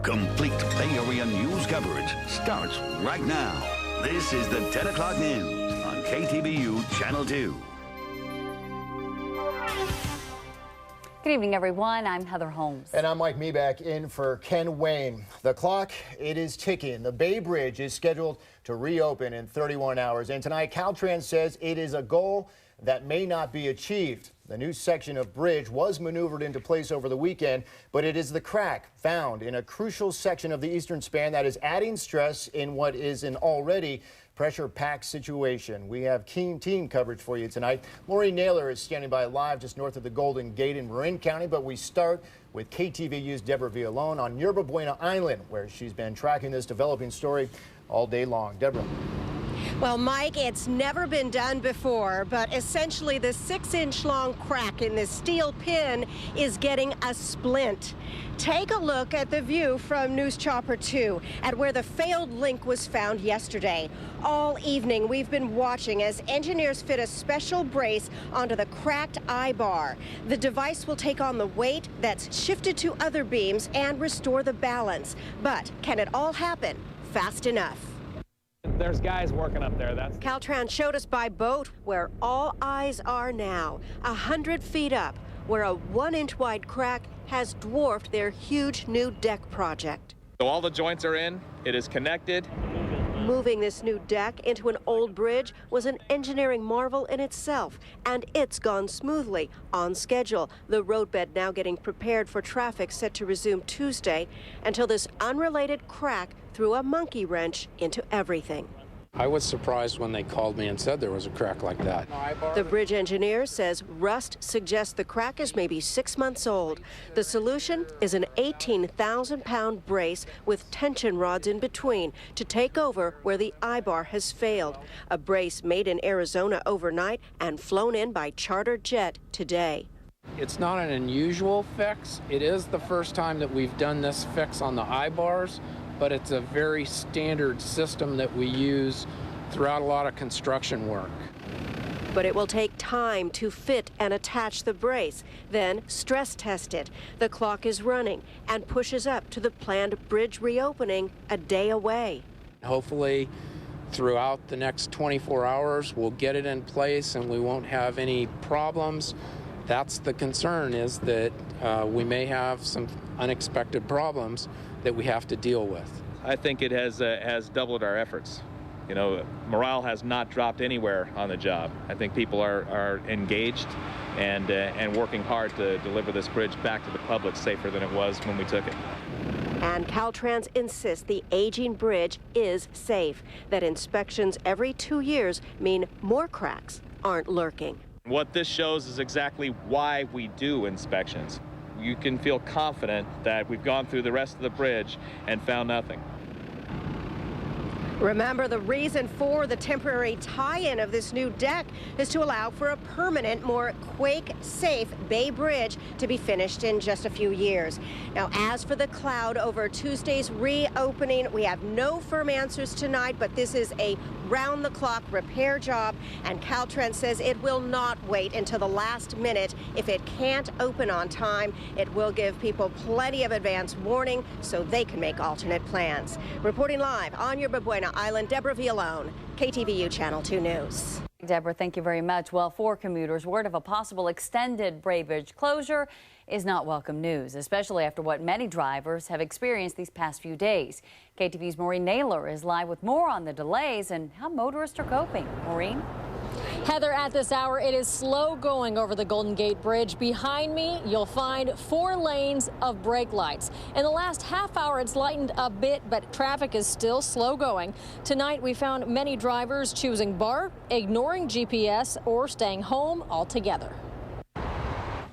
Complete Bay Area news coverage starts right now. This is the 10 o'clock news on KTVU Channel 2. Good evening, everyone. I'm Heather Holmes. And I'm Mike Meeback in for Ken Wayne. The clock, it is ticking. The Bay Bridge is scheduled to reopen in 31 hours. And tonight, Caltrans says it is a goal that may not be achieved. The new section of bridge was maneuvered into place over the weekend, but it is the crack found in a crucial section of the eastern span that is adding stress in what is an already pressure-packed situation. We have keen team coverage for you tonight. Maureen Naylor is standing by live just north of the Golden Gate in Marin County, but we start with KTVU's Deborah Villalone on Yerba Buena Island, where she's been tracking this developing story all day long. Deborah. Well, Mike, it's never been done before, but essentially the 6-inch long crack in this steel pin is getting a splint. Take a look at the view from News Chopper 2 at where the failed link was found yesterday. All evening, we've been watching as engineers fit a special brace onto the cracked eye-bar. The device will take on the weight that's shifted to other beams and restore the balance. But can it all happen fast enough? There's guys working up there. Caltrans showed us by boat where all eyes are now, 100 feet up, where a 1-inch wide crack has dwarfed their huge new deck project. So all the joints are in, it is connected. Moving this new deck into an old bridge was an engineering marvel in itself, and it's gone smoothly, on schedule. The roadbed now getting prepared for traffic set to resume Tuesday until this unrelated crack threw a monkey wrench into everything. I was surprised when they called me and said there was a crack like that. The bridge engineer says rust suggests the crack is maybe 6 months old. The solution is an 18,000-pound brace with tension rods in between to take over where the eye-bar has failed. A brace made in Arizona overnight and flown in by charter jet today. It's not an unusual fix. It is the first time that we've done this fix on the eye-bars, but it's a very standard system that we use throughout a lot of construction work. But it will take time to fit and attach the brace, then stress test it. The clock is running and pushes up to the planned bridge reopening a day away. Hopefully, throughout the next 24 hours, we'll get it in place and we won't have any problems. That's the concern, is that we may have some unexpected problems that we have to deal with. I think it has doubled our efforts. You know, morale has not dropped anywhere on the job. I think people are engaged and working hard to deliver this bridge back to the public safer than it was when we took it. And Caltrans insists the aging bridge is safe, that inspections every 2 years mean more cracks aren't lurking. What this shows is exactly why we do inspections. You can feel confident that we've gone through the rest of the bridge and found nothing. Remember, the reason for the temporary tie-in of this new deck is to allow for a permanent, more quake-safe Bay Bridge to be finished in just a few years. Now, as for the cloud over Tuesday's reopening, we have no firm answers tonight, but this is a round-the-clock repair job, and Caltrans says it will not wait until the last minute. If it can't open on time, it will give people plenty of advance warning so they can make alternate plans. Reporting live on Yerba Buena Island, Deborah Villalone, KTVU Channel 2 News. Deborah, thank you very much. Well, for commuters, word of a possible extended Bay Bridge closure is not welcome news, especially after what many drivers have experienced these past few days. KTVU's Maureen Naylor is live with more on the delays and how motorists are coping. Maureen? Heather, at this hour, it is slow going over the Golden Gate Bridge. Behind me, you'll find 4 lanes of brake lights. In the last half hour, it's lightened a bit, but traffic is still slow going. Tonight, we found many drivers choosing BART, ignoring GPS, or staying home altogether.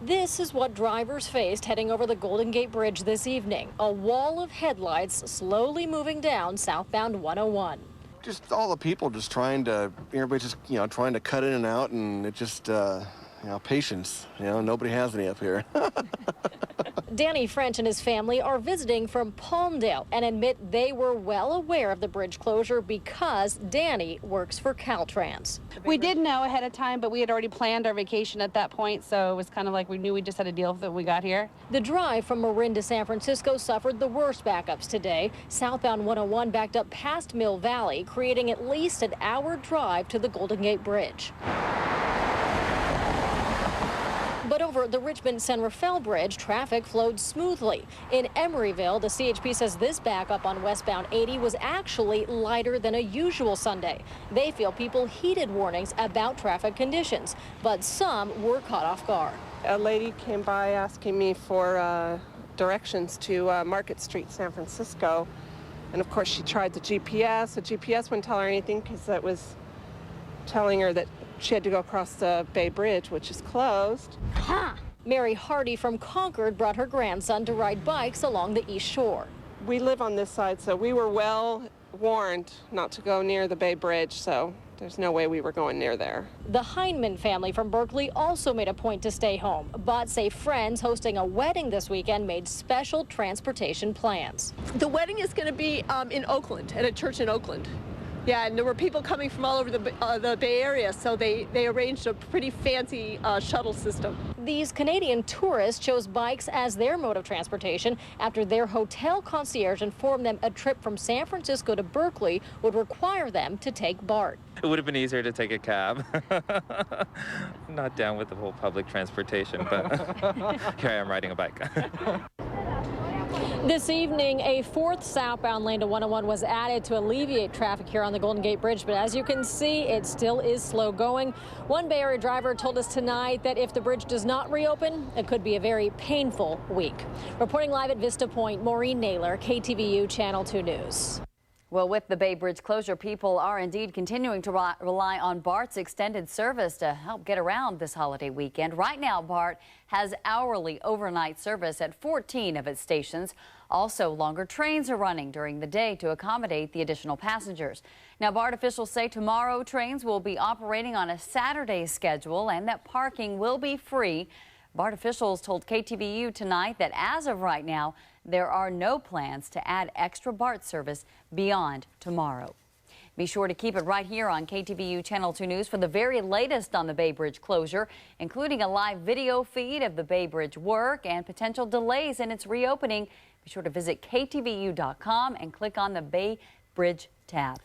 This is what drivers faced heading over the Golden Gate Bridge this evening. A wall of headlights slowly moving down southbound 101. Just all the people just trying to, everybody just, trying to cut in and out, and it just, patience. Nobody has any up here. Danny French and his family are visiting from Palmdale and admit they were well aware of the bridge closure because Danny works for Caltrans. We did know ahead of time, but we had already planned our vacation at that point, so it was kind of like we knew we just had to deal with it when we got here. The drive from Marin to San Francisco suffered the worst backups today. Southbound 101 backed up past Mill Valley, creating at least an hour drive to the Golden Gate Bridge. But over the Richmond-San Rafael Bridge, traffic flowed smoothly. In Emeryville, the CHP says this backup on westbound 80 was actually lighter than a usual Sunday. They feel people heeded warnings about traffic conditions, but some were caught off guard. A lady came by asking me for directions to Market Street, San Francisco. And of course, she tried the GPS. The GPS wouldn't tell her anything because it was telling her that she had to go across the Bay Bridge, which is closed. Mary Hardy from Concord brought her grandson to ride bikes along the East Shore. We live on this side, so we were well warned not to go near the Bay Bridge, so there's no way we were going near there. The Heineman family from Berkeley also made a point to stay home, but say friends hosting a wedding this weekend made special transportation plans. The wedding is going to be in Oakland, at a church in Oakland. Yeah, and there were people coming from all over the Bay Area, so they arranged a pretty fancy shuttle system. These Canadian tourists chose bikes as their mode of transportation after their hotel concierge informed them a trip from San Francisco to Berkeley would require them to take BART. It would have been easier to take a cab. I'm not down with the whole public transportation, but here I am riding a bike. This evening, a fourth southbound lane to 101 was added to alleviate traffic here on the Golden Gate Bridge, but as you can see, it still is slow going. One Bay Area driver told us tonight that if the bridge does not reopen, it could be a very painful week. Reporting live at Vista Point, Maureen Naylor, KTVU Channel 2 News. Well, with the Bay Bridge closure, people are indeed continuing to rely on BART's extended service to help get around this holiday weekend. Right now, BART has hourly overnight service at 14 of its stations. Also, longer trains are running during the day to accommodate the additional passengers. Now, BART officials say tomorrow trains will be operating on a Saturday schedule and that parking will be free. BART officials told KTVU tonight that as of right now, there are no plans to add extra BART service beyond tomorrow. Be sure to keep it right here on KTVU Channel 2 News for the very latest on the Bay Bridge closure, including a live video feed of the Bay Bridge work and potential delays in its reopening. Be sure to visit KTVU.com and click on the Bay Bridge tab.